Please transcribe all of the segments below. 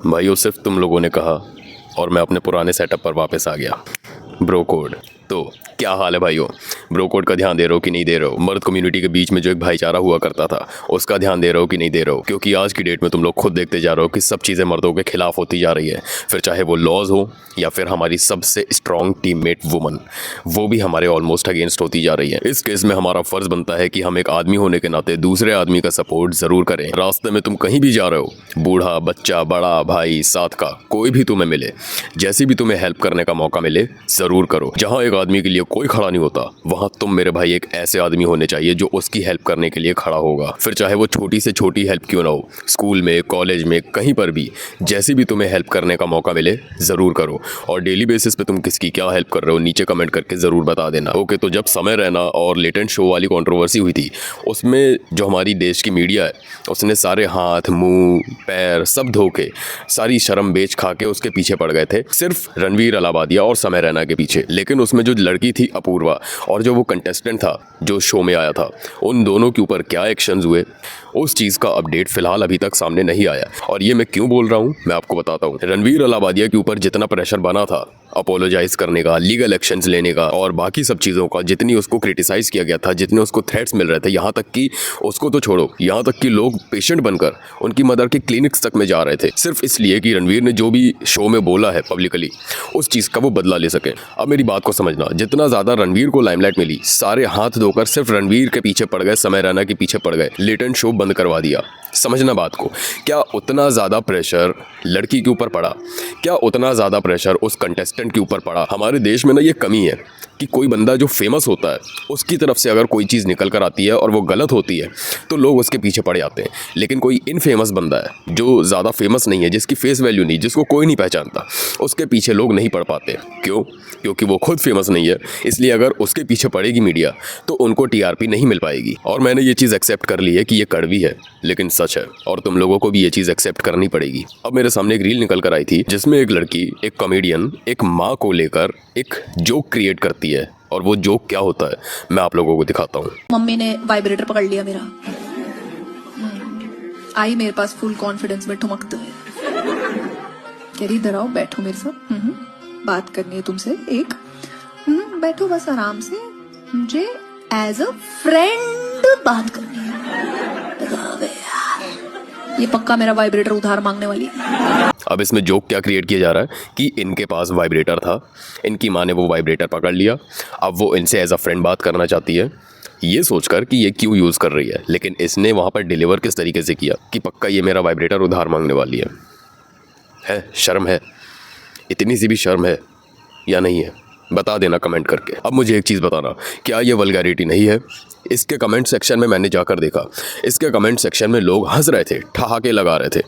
भाइयों सिर्फ तुम लोगों ने कहा और मैं अपने पुराने सेटअप पर वापस आ गया। Bro code. तो क्या हाल है भाइयों? ब्रो कोड का ध्यान दे रहे हो कि नहीं दे रहे हो? मर्द कम्युनिटी के बीच में जो एक भाईचारा हुआ करता था उसका ध्यान दे रहे हो कि नहीं दे रहे हो? क्योंकि आज की डेट में तुम लोग खुद देखते जा रहे हो कि सब चीज़ें मर्दों के खिलाफ होती जा रही है। फिर चाहे वो लॉज हो या फिर हमारी सबसे स्ट्रॉन्ग टीममेट वुमन, वो भी हमारे ऑलमोस्ट अगेंस्ट होती जा रही है। इस केस में हमारा फर्ज बनता है कि हम एक आदमी होने के नाते दूसरे आदमी का सपोर्ट जरूर करें। रास्ते में तुम कहीं भी जा रहे हो, बूढ़ा बच्चा बड़ा भाई साथ का कोई भी तुम्हें मिले, जैसी भी तुम्हें हेल्प करने का मौका मिले जरूर करो। जहां एक आदमी के लिए कोई खड़ा नहीं होता वहां तुम मेरे भाई एक ऐसे आदमी होने चाहिए जो उसकी हेल्प करने के लिए खड़ा होगा। फिर चाहे वो छोटी से छोटी हेल्प क्यों ना हो, स्कूल में कॉलेज में कहीं पर भी जैसी भी तुम्हें हेल्प करने का मौका मिले जरूर करो। और डेली बेसिस पे तुम किसकी क्या हेल्प कर रहे हो नीचे कमेंट करके जरूर बता देना। ओके, तो जब समय रहना और लेटेंट शो वाली कंट्रोवर्सी हुई थी उसमें जो हमारी देश की मीडिया है उसने सारे हाथ मुंह पैर सब धो के सारी शर्म बेच खा के उसके पीछे पड़ गए थे, सिर्फ रणवीर अलाहाबादिया और समय रैना के पीछे। लेकिन उसमें जो लड़की थी अपूर्वा और जो वो कंटेस्टेंट था जो शो में आया था, उन दोनों के ऊपर क्या एक्शंस हुए उस चीज़ का अपडेट फिलहाल अभी तक सामने नहीं आया। और ये मैं क्यों बोल रहा हूँ मैं आपको बताता हूँ। रणवीर अलाहाबादिया के ऊपर जितना प्रेशर बना था अपोलोजाइज करने का, लीगल एक्शंस लेने का और बाकी सब चीज़ों का, जितनी उसको क्रिटिसाइज किया गया था, जितने उसको थ्रेट्स मिल रहे थे, यहाँ तक कि उसको तो छोड़ो, यहाँ तक कि लोग पेशेंट बनकर उनकी मदर के क्लिनिक्स तक में जा रहे थे सिर्फ इसलिए कि रणवीर ने जो भी शो में बोला है पब्लिकली उस चीज़ का वो बदला ले सके। अब मेरी बात को समझना, जितना ज़्यादा रणवीर को लाइमलाइट मिली सारे हाथ धोकर सिर्फ रणवीर के पीछे पड़ गए, समय रैना के पीछे पड़ गए, लेटेंट शो बंद करवा दिया। समझना बात को, क्या उतना ज़्यादा प्रेशर लड़की के ऊपर पड़ा? क्या उतना ज़्यादा प्रेशर उस कंटेस्टेंट के ऊपर पड़ा? हमारे देश में ना ये कमी है कि कोई बंदा जो फेमस होता है उसकी तरफ से अगर कोई चीज़ निकल कर आती है और वो गलत होती है तो लोग उसके पीछे पड़ जाते हैं। लेकिन कोई इनफेमस बंदा है जो ज़्यादा फेमस नहीं है, जिसकी फेस वैल्यू नहीं, जिसको कोई नहीं पहचानता, उसके पीछे लोग नहीं पड़ पाते। क्यों? क्योंकि वो खुद फेमस नहीं है। इसलिए अगर उसके पीछे पड़ेगी मीडिया तो उनको टीआरपी नहीं मिल पाएगी। और मैंने ये चीज़ एक्सेप्ट कर ली है कि ये कड़वी है लेकिन सच है और तुम लोगों को भी ये चीज़ एक्सेप्ट करनी पड़ेगी। अब मेरे सामने एक रील निकल कर आई थी जिसमें एक लड़की, एक कॉमेडियन, एक माँ को लेकर एक जोक क्रिएट करती है और वो जोक क्या होता है मैं आप लोगों को दिखाता हूँ। मम्मी ने वाइब्रेटर पकड़ लिया मेरा, आई मेरे पास फुल कॉन्फिडेंस में ठुमकते हुए, कह रही इधर आओ बैठो मेरे साथ, बात करनी है तुमसे एक, बैठो बस आराम से, मुझे एज अ फ्रेंड बात करनी है। ये पक्का मेरा वाइब्रेटर उधार मांगने वाली है। अब इसमें जोक क्या क्रिएट किया जा रहा है कि इनके पास वाइब्रेटर था, इनकी माँ ने वो वाइब्रेटर पकड़ लिया, अब वो इनसे एज अ फ्रेंड बात करना चाहती है ये सोचकर कि ये क्यों यूज़ कर रही है। लेकिन इसने वहाँ पर डिलीवर किस तरीके से किया कि पक्का ये मेरा वाइब्रेटर उधार मांगने वाली है? शर्म है? इतनी सी भी शर्म है या नहीं है? बता देना कमेंट करके। अब मुझे एक चीज़ बताना, क्या ये वल्गैरिटी नहीं है? इसके कमेंट सेक्शन में मैंने जाकर देखा, इसके कमेंट सेक्शन में लोग हंस रहे थे, ठहाके लगा रहे थे।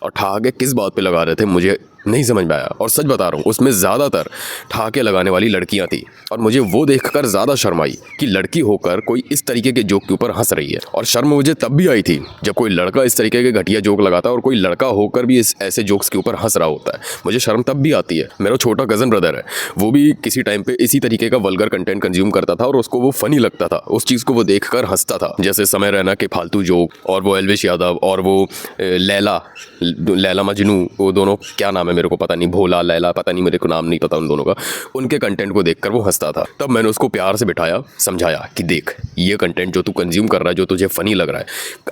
और ठहाके किस बात पे लगा रहे थे मुझे नहीं समझ में आया। और सच बता रहा हूँ उसमें ज़्यादातर ठहाके लगाने वाली लड़कियाँ थी और मुझे वो देखकर ज़्यादा शर्म आई कि लड़की होकर कोई इस तरीके के जोक के ऊपर हंस रही है। और शर्म मुझे तब भी आई थी जब कोई लड़का इस तरीके के घटिया जोक लगाता है और कोई लड़का होकर भी इस ऐसे जोक्स के ऊपर हंस रहा होता है। मुझे शर्म तब भी आती है। मेरा छोटा कज़न ब्रदर है, वो भी किसी टाइम पे इसी तरीके का वल्गर कंटेंट कंज्यूम करता था और उसको वो फनी लगता था, उस चीज़ को वो देखकर हंसता था। जैसे समय रैना के फालतू जोक और वो एल्विश यादव और वो लैला मजनू, वो दोनों क्या नाम है मेरे को पता नहीं, भोला लैला पता नहीं, मेरे को नाम नहीं पता उन दोनों का। उनके कंटेंट को देखकर वो हंसता था। तब मैंने उसको प्यार से बिठाया, समझाया कि देख ये कंटेंट जो तू कंज्यूम कर रहा है, जो तुझे फनी लग रहा है,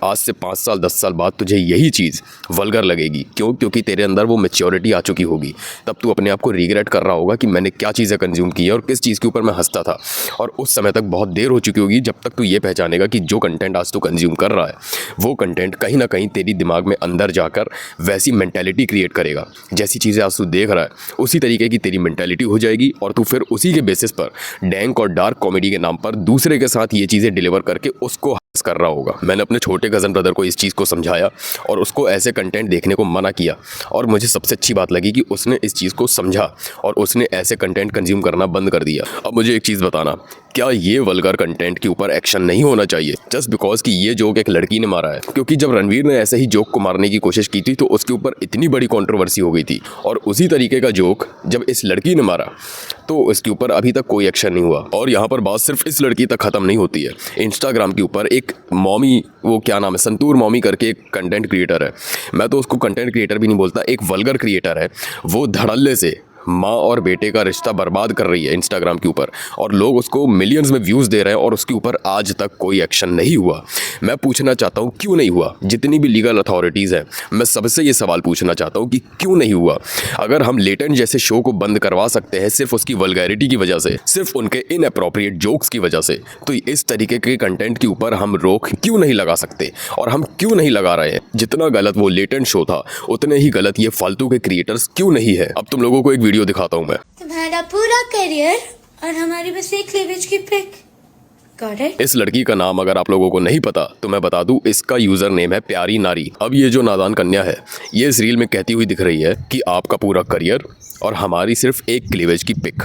आज से 5 साल 10 साल बाद तुझे यही चीज़ वल्गर लगेगी। क्यों? क्योंकि तेरे अंदर वो मैच्योरिटी आ चुकी होगी। तब तू अपने आप को रिग्रेट कर रहा होगा कि मैंने क्या चीज़ें कंज्यूम की है और किस चीज़ के ऊपर मैं हंसता था। और उस समय तक बहुत देर हो चुकी होगी जब तक तू ये पहचानेगा कि जो कंटेंट आज तू कंज्यूम कर रहा है वो कंटेंट कहीं ना कहीं तेरी दिमाग में अंदर जाकर वैसी मेंटालिटी क्रिएट करेगा। जैसी चीज़ें आज तू देख रहा है उसी तरीके की तेरी मेंटालिटी हो जाएगी और तू फिर उसी के बेसिस पर डैंक और डार्क कॉमेडी के नाम पर दूसरे के साथ ये चीज़ें डिलीवर करके उसको हंस कर रहा होगा। मैंने अपने छोटे कज़न ब्रदर को इस चीज़ को समझाया और उसको ऐसे कंटेंट देखने को मना किया और मुझे सबसे अच्छी बात लगी कि उसने इस चीज़ को समझा और उसने ऐसे कंटेंट कंज्यूम करना बंद कर दिया। अब मुझे एक चीज़ बताना, क्या ये वल्गर कंटेंट के ऊपर एक्शन नहीं होना चाहिए जस्ट बिकॉज कि ये जोक एक लड़की ने मारा है? क्योंकि जब रणवीर ने ऐसे ही जोक को मारने की कोशिश की थी तो उसके ऊपर इतनी बड़ी कंट्रोवर्सी हो गई थी। और उसी तरीके का जोक जब इस लड़की ने मारा तो उसके ऊपर अभी तक कोई एक्शन नहीं हुआ। और यहाँ पर बात सिर्फ इस लड़की तक ख़त्म नहीं होती है। इंस्टाग्राम के ऊपर एक मॉमी, वो क्या नाम है, संतूर मॉमी करके एक कंटेंट क्रिएटर है, मैं तो उसको कंटेंट क्रिएटर भी नहीं बोलता, एक वल्गर क्रिएटर है। वो धड़ल्ले से माँ और बेटे का रिश्ता बर्बाद कर रही है इंस्टाग्राम के ऊपर, और लोग उसको मिलियंस में व्यूज़ दे रहे हैं और उसके ऊपर आज तक कोई एक्शन नहीं हुआ। मैं पूछना चाहता हूँ क्यों नहीं हुआ? जितनी भी लीगल अथॉरिटीज़ हैं, मैं सबसे ये सवाल पूछना चाहता हूँ कि क्यों नहीं हुआ? अगर हम लेटेंट जैसे शो को बंद करवा सकते हैं सिर्फ उसकी वल्गैरिटी की वजह से, सिर्फ उनके इनअप्रोप्रिएट जोक्स की वजह से, तो इस तरीके के कंटेंट के ऊपर हम रोक क्यों नहीं लगा सकते? और हम क्यों नहीं लगा रहे हैं? जितना गलत वो लेटेंट शो था उतने ही गलत ये फालतू के क्रिएटर्स क्यों नहीं है? अब तुम लोगों को एक वीडियो दिखाता हूँ मैं। तुम्हारा पूरा करियर और हमारी बस एक क्लीवेज की पिक। Got it? इस लड़की का नाम अगर आप लोगों को नहीं पता तो मैं बता दूं, इसका यूजर नेम है प्यारी नारी। अब ये जो नादान कन्या है, ये इस रील में कहती हुई दिख रही है कि आपका पूरा करियर और हमारी सिर्फ एक क्लीवेज की पिक।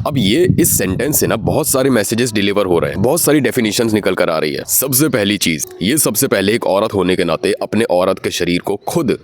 अब ये इस सेंटेंस से ना बहुत सारे मैसेजेस डिलीवर हो रहे हैं, बहुत सारी डेफिनेशंस निकल कर आ रही है। सबसे पहली चीज, ये सबसे पहले एक औरत होने के नाते अपने औरत के शरीर को खुद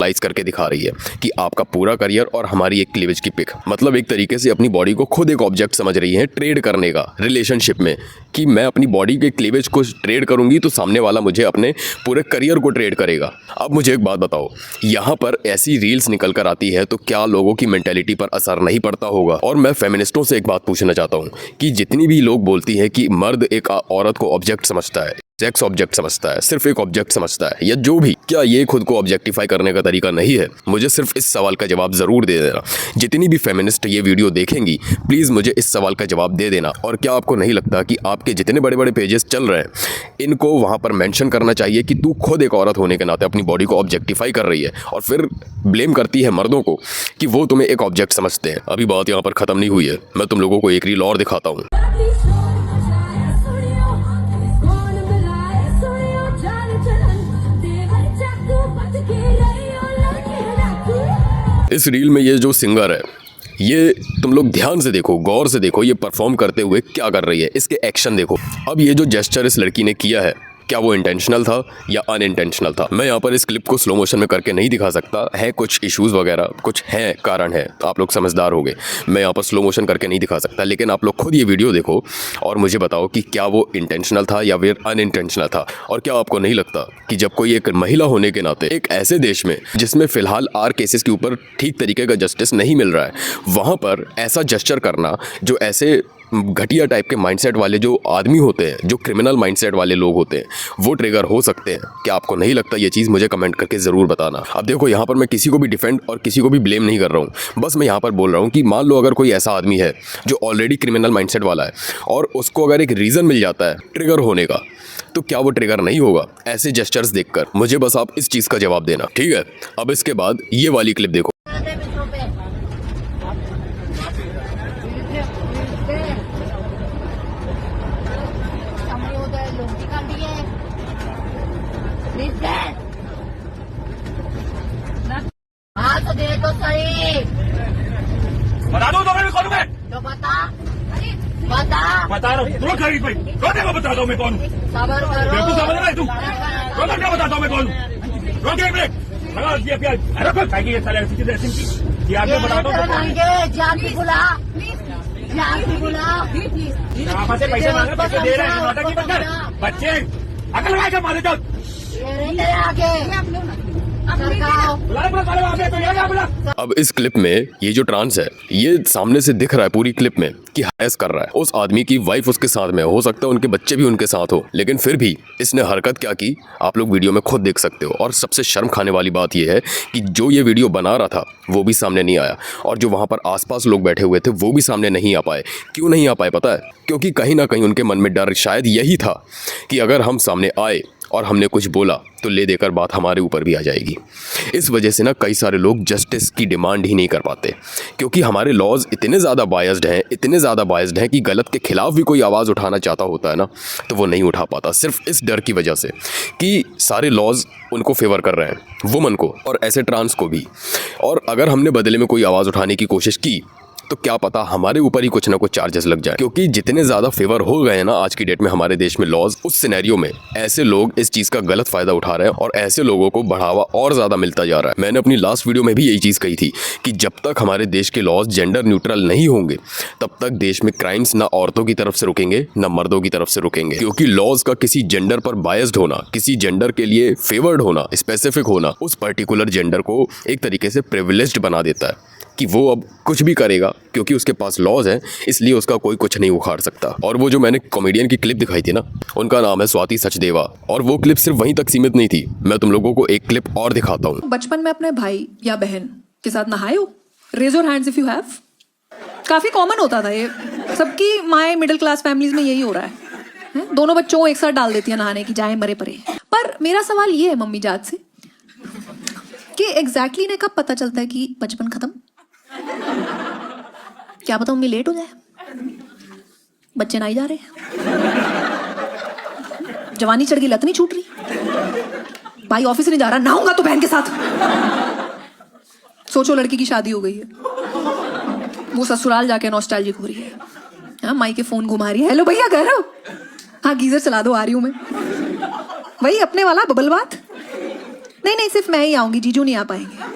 लाइज करके दिखा रही है कि आपका पूरा करियर और हमारी एक क्लीवेज की पिक। मतलब एक तरीके से अपनी बॉडी को खुद एक ऑब्जेक्ट समझ रही है ट्रेड करने का रिलेशनशिप में, कि मैं अपनी बॉडी के क्लीवेज को ट्रेड करूंगी तो सामने वाला मुझे अपने पूरे करियर को ट्रेड करेगा। अब मुझे एक बात बताओ, यहाँ पर ऐसी रील्स निकल कर आती है तो क्या लोगों की मेंटेलिटी पर असर नहीं पड़ता होगा? और मैं फेमिनिस्टों से एक बात पूछना चाहता हूँ कि जितनी भी लोग बोलती है कि मर्द एक औरत को ऑब्जेक्ट समझता है, सेक्स ऑब्जेक्ट समझता है, सिर्फ एक ऑब्जेक्ट समझता है, या जो भी, क्या ये खुद को ऑब्जेक्टिफाई करने का तरीका नहीं है? मुझे सिर्फ इस सवाल का जवाब जरूर दे देना। जितनी भी फेमिनिस्ट ये वीडियो देखेंगी, प्लीज मुझे इस सवाल का जवाब दे देना। और क्या आपको नहीं लगता कि आपके जितने बड़े बड़े पेजेस चल रहे हैं, इनको वहां पर मेंशन करना चाहिए कि तू खुद एक औरत होने के नाते अपनी बॉडी को ऑब्जेक्टिफाई कर रही है, और फिर ब्लेम करती है मर्दों को कि वो तुम्हें एक ऑब्जेक्ट समझते हैं। अभी बात यहाँ पर खत्म नहीं हुई है, मैं तुम लोगों को एक रील और दिखाता हूँ। इस रील में ये जो सिंगर है, ये तुम लोग ध्यान से देखो, गौर से देखो, ये परफॉर्म करते हुए क्या कर रही है, इसके एक्शन देखो। अब ये जो जेस्चर इस लड़की ने किया है, क्या वो इंटेंशनल था या अनइंटेंशनल था? मैं यहाँ पर इस क्लिप को स्लो मोशन में करके नहीं दिखा सकता है, कुछ इश्यूज़ वगैरह कुछ हैं, कारण है, तो आप लोग समझदार होंगे। मैं यहाँ पर स्लो मोशन करके नहीं दिखा सकता, लेकिन आप लोग खुद ये वीडियो देखो और मुझे बताओ कि क्या वो इंटेंशनल था या फिर अनइंटेंशनल था। और क्या आपको नहीं लगता कि जब कोई एक महिला होने के नाते एक ऐसे देश में जिसमें फ़िलहाल आर केसेस के ऊपर ठीक तरीके का जस्टिस नहीं मिल रहा है, वहाँ पर ऐसा जेस्चर करना, जो ऐसे घटिया टाइप के माइंडसेट वाले जो आदमी होते हैं, जो क्रिमिनल माइंडसेट वाले लोग होते हैं, वो ट्रिगर हो सकते हैं? क्या आपको नहीं लगता? ये चीज़ मुझे कमेंट करके ज़रूर बताना। अब देखो, यहाँ पर मैं किसी को भी डिफेंड और किसी को भी ब्लेम नहीं कर रहा हूँ, बस मैं यहाँ पर बोल रहा हूँ कि मान लो अगर कोई ऐसा आदमी है जो ऑलरेडी क्रिमिनल माइंडसेट वाला है और उसको अगर एक रीज़न मिल जाता है ट्रिगर होने का, तो क्या वो ट्रिगर नहीं होगा ऐसे जेस्चर्स देखकर? मुझे बस आप इस चीज़ का जवाब देना, ठीक है? अब इसके बाद ये वाली क्लिप देखो। हाँ तो दे तो सही। बता दो तो मैं कौन हूँ मैं? तो बता बता रहा हूँ। तुम खरीद भाई रोने को बताता हूँ मैं कौन हूँ। सबर करो। बेवकूफ समझ रहा है तू? रोने को बताता हूँ मैं कौन हूँ। रोक एक मिनट लगा दिया प्याज। अरे कोई खाएगी ये साले ऐसी चीजें ऐसी कि आगे बताता हूँ। जान की बुला, जान की बुला। यहाँ से पैसे मांगे, पैसे दे रहे हैं, नाटक की बंदर बच्चे अकल लगा के मारे जाओ। ये नहीं तेरे आगे अब इस क्लिप में ये जो ट्रांस है, ये सामने से दिख रहा है पूरी क्लिप में कि हैरेस कर रहा है। उस आदमी की वाइफ उसके साथ में, हो सकता है उनके बच्चे भी उनके साथ हो, लेकिन फिर भी इसने हरकत क्या की आप लोग वीडियो में खुद देख सकते हो। और सबसे शर्म खाने वाली बात यह है कि जो ये वीडियो बना रहा था वो भी सामने नहीं आया, और जो वहाँ पर आसपास लोग बैठे हुए थे वो भी सामने नहीं आ पाए। क्यों नहीं आ पाए पता है? क्योंकि कहीं ना कहीं उनके मन में डर शायद यही था कि अगर हम सामने आए और हमने कुछ बोला तो ले देकर बात हमारे ऊपर भी आ जाएगी। इस वजह से ना कई सारे लोग जस्टिस की डिमांड ही नहीं कर पाते, क्योंकि हमारे लॉज इतने ज़्यादा बायस्ड हैं, इतने ज़्यादा बायस्ड हैं कि गलत के खिलाफ भी कोई आवाज़ उठाना चाहता होता है ना, तो वो नहीं उठा पाता, सिर्फ इस डर की वजह से कि सारे लॉज उनको फेवर कर रहे हैं, वुमन को और ऐसे ट्रांस को भी। और अगर हमने बदले में कोई आवाज़ उठाने की कोशिश की तो क्या पता हमारे ऊपर ही कुछ ना कुछ चार्जेस लग जाए, क्योंकि जितने ज्यादा फेवर हो गए हैं ना आज की डेट में हमारे देश में लॉज, उस सिनेरियो में ऐसे लोग इस चीज का गलत फायदा उठा रहे हैं और ऐसे लोगों को बढ़ावा और ज्यादा मिलता जा रहा है। मैंने अपनी लास्ट वीडियो में भी यही चीज कही थी कि जब तक हमारे देश के लॉज जेंडर न्यूट्रल नहीं होंगे तब तक देश में क्राइम्स ना औरतों की तरफ से रुकेंगे ना मर्दों की तरफ से रुकेंगे, क्योंकि लॉज का किसी जेंडर पर बायस्ड होना, किसी जेंडर के लिए फेवर्ड होना, स्पेसिफिक होना उस पर्टिकुलर जेंडर को एक तरीके से प्रिविलेज्ड बना देता है कि वो अब कुछ भी करेगा क्योंकि उसके पास लॉज हैं, इसलिए उसका कोई कुछ नहीं उखाड़ सकता। और वो जो मैंने कॉमेडियन की क्लिप दिखाई थी ना, उनका नाम है स्वाति सचदेवा, और वो क्लिप सिर्फ वहीं तक सीमित नहीं थी। मैं तुम लोगों को एक क्लिप और दिखाता हूँ। बचपन में अपने भाई या बहन के साथ नहाए हो? Raise your hands if you have. काफी कॉमन होता था ये, सबकी माए मिडिल क्लास फैमिलीज में यही हो रहा है। दोनों बच्चों को एक साथ डाल देती है नहाने की, जाए मरे परे। पर मेरा सवाल ये है मम्मी जात से कि एग्जैक्टली इन्हें कब पता चलता है कि बचपन खत्म? क्या पता मम्मी लेट हो जाए, बच्चे ना ही जा रहे, जवानी चढ़ गई, लत नहीं छूट रही, भाई ऑफिस नहीं जा रहा, नहाऊंगा तो बहन के साथ। सोचो लड़की की शादी हो गई है, वो ससुराल जाके नॉस्टैल्जिक हो रही है, हाँ माई के फोन घुमा रही है, हेलो भैया घर हो? हाँ गीजर चला दो, आ रही हूं मैं। वही अपने वाला बबल बात, नहीं नहीं सिर्फ मैं ही आऊंगी, जीजू नहीं आ पाएंगे।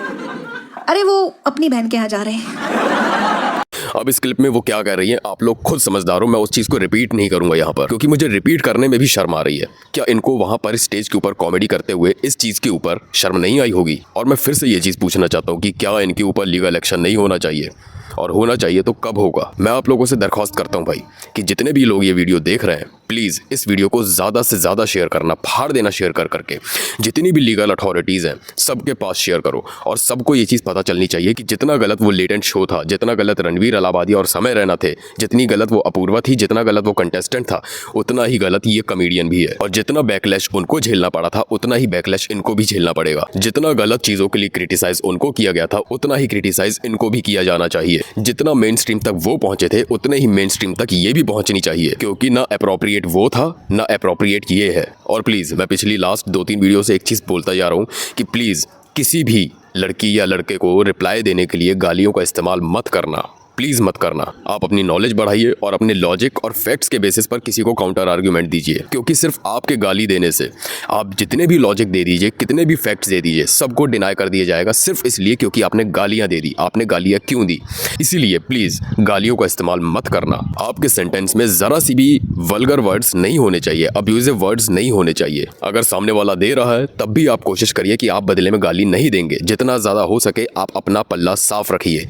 अरे वो अपनी बहन के यहाँ जा रहे हैं। अब इस क्लिप में वो क्या कह रही है आप लोग खुद समझदार हो, मैं उस चीज को रिपीट नहीं करूंगा यहाँ पर, क्योंकि मुझे रिपीट करने में भी शर्म आ रही है। क्या इनको वहां पर स्टेज के ऊपर कॉमेडी करते हुए इस चीज के ऊपर शर्म नहीं आई होगी? और मैं फिर से ये चीज पूछना चाहता हूँ कि क्या इनके ऊपर लीगल एक्शन नहीं होना चाहिए, और होना चाहिए तो कब होगा? मैं आप लोगों से दरख्वास्त करता हूं भाई कि जितने भी लोग ये वीडियो देख रहे हैं, प्लीज़ इस वीडियो को ज़्यादा से ज़्यादा शेयर करना, फाड़ देना शेयर कर करके। जितनी भी लीगल अथॉरिटीज़ हैं सबके पास शेयर करो, और सबको ये चीज़ पता चलनी चाहिए कि जितना गलत वो लेटेंट शो था, जितना गलत रणवीर अलाहाबादी और समय रैना थे, जितनी गलत वो अपूर्वा थी, जितना गलत वो कंटेस्टेंट था, उतना ही गलत ये कॉमेडियन भी है। और जितना बैकलैश उनको झेलना पड़ा था उतना ही बैकलैश इनको भी झेलना पड़ेगा। जितना गलत चीज़ों के लिए क्रिटिसाइज उनको किया गया था उतना ही क्रिटिसाइज इनको भी किया जाना चाहिए। जितना मेन स्ट्रीम तक वो पहुंचे थे उतने ही मेन स्ट्रीम तक ये भी पहुंचनी चाहिए, क्योंकि ना अप्रोप्रिएट वो था ना अप्रोप्रिएट ये है। और प्लीज़ मैं पिछली लास्ट 2-3 वीडियो से एक चीज़ बोलता जा रहा हूँ कि प्लीज़ किसी भी लड़की या लड़के को रिप्लाई देने के लिए गालियों का इस्तेमाल मत करना, प्लीज़ मत करना। आप अपनी नॉलेज बढ़ाइए और अपने लॉजिक और फैक्ट्स के बेसिस पर किसी को काउंटर आर्ग्यूमेंट दीजिए, क्योंकि सिर्फ आपके गाली देने से आप जितने भी लॉजिक दे दीजिए, कितने भी फैक्ट्स दे दीजिए, सबको डिनाई कर दिया जाएगा सिर्फ इसलिए क्योंकि आपने गालियां दे दी। आपने गालियां क्यों दी? इसीलिए प्लीज़ गालियों का इस्तेमाल मत करना। आपके सेंटेंस में ज़रा सी भी वल्गर वर्ड्स नहीं होने चाहिए, अब्यूजिव वर्ड्स नहीं होने चाहिए। अगर सामने वाला दे रहा है तब भी आप कोशिश करिए कि आप बदले में गाली नहीं देंगे। जितना ज़्यादा हो सके आप अपना पल्ला साफ रखिए,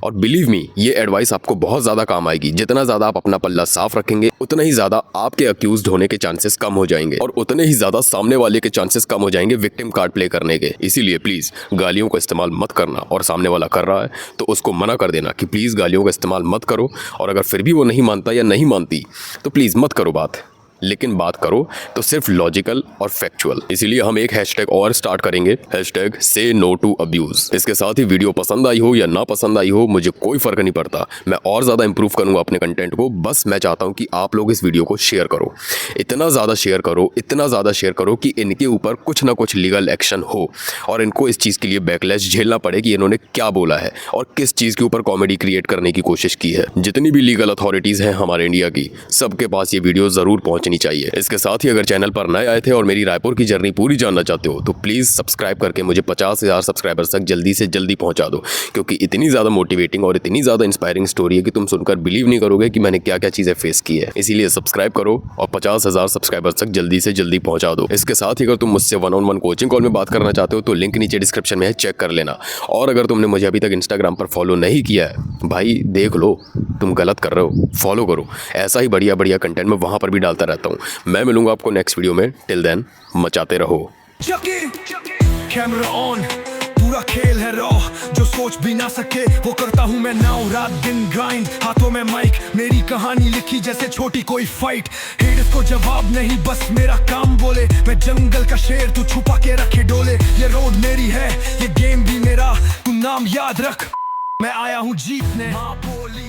और बिलीव मी ये एडवाइस आपको बहुत ज़्यादा काम आएगी। जितना ज़्यादा आप अपना पल्ला साफ रखेंगे उतना ही ज़्यादा आपके अक्यूज्ड होने के चांसेस कम हो जाएंगे, और उतने ही ज़्यादा सामने वाले के चांसेस कम हो जाएंगे विक्टिम कार्ड प्ले करने के। इसीलिए प्लीज़ गालियों का इस्तेमाल मत करना, और सामने वाला कर रहा है तो उसको मना कर देना कि प्लीज़ गालियों का इस्तेमाल मत करो। और अगर फिर भी वो नहीं मानता या नहीं मानती तो प्लीज़ मत करो बात, लेकिन बात करो तो सिर्फ लॉजिकल और फैक्चुअल। इसीलिए हम एक हैशटैग और स्टार्ट करेंगे, हैशटैग से नो टू अब्यूज। इसके साथ ही वीडियो पसंद आई हो या ना पसंद आई हो मुझे कोई फर्क नहीं पड़ता, मैं और ज़्यादा इंप्रूव करूंगा अपने कंटेंट को। बस मैं चाहता हूं कि आप लोग इस वीडियो को शेयर करो, इतना ज़्यादा शेयर करो, इतना ज़्यादा शेयर करो कि इनके ऊपर कुछ ना कुछ लीगल एक्शन हो और इनको इस चीज़ के लिए बैकलैश झेलना पड़े कि इन्होंने क्या बोला है और किस चीज़ के ऊपर कॉमेडी क्रिएट करने की कोशिश की है। जितनी भी लीगल अथॉरिटीज़ हैं हमारे इंडिया की, सबके पास ये वीडियो ज़रूर पहुँचनी चाहिए। इसके साथ ही अगर चैनल पर नए आए थे और मेरी रायपुर की जर्नी पूरी जानना चाहते हो तो प्लीज़ सब्सक्राइब करके मुझे 50,000 सब्सक्राइबर्स तक जल्दी से जल्दी पहुंचा दो, क्योंकि इतनी ज़्यादा मोटिवेटिंग और इतनी ज़्यादा इंस्पायरिंग स्टोरी है कि तुम सुनकर बिलीव नहीं करोगे कि मैंने क्या क्या चीज़ें फेस की है। इसीलिए सब्सक्राइब करो और 50,000 सब्सक्राइबर्स तक जल्दी से जल्दी पहुँचा दो। इसके साथ ही अगर तुम मुझसे 1-on-1 कोचिंग कॉल में बात करना चाहते हो तो लिंक नीचे डिस्क्रिप्शन में है, चेक कर लेना। और अगर तुमने मुझे अभी तक इंस्टाग्राम पर फॉलो नहीं किया है भाई देख लो, तुम गलत कर रहे हो, फॉलो करो। ऐसा ही बढ़िया बढ़िया कंटेंट मैं वहाँ पर भी डालता रहता हूँ। मैं मिलूंगा आपको नेक्स्ट वीडियो में। टिल देन मचाते रहो। कैमरा ऑन, पूरा खेल है रॉ, जो सोच भी ना सके वो करता हूँ मैं नाउ, रात दिन ग्राइंड, हाथों में माइक, मेरी कहानी लिखी जैसे छोटी कोई फाइट। हेडर्स को जवाब नहीं बस मेरा काम बोले, मैं जंगल का शेर तू छुपा के रखे डोले। ये रोड मेरी है ये गेम भी मेरा, तू नाम याद रख, मैं आया हूँ जीतने। माँ बोली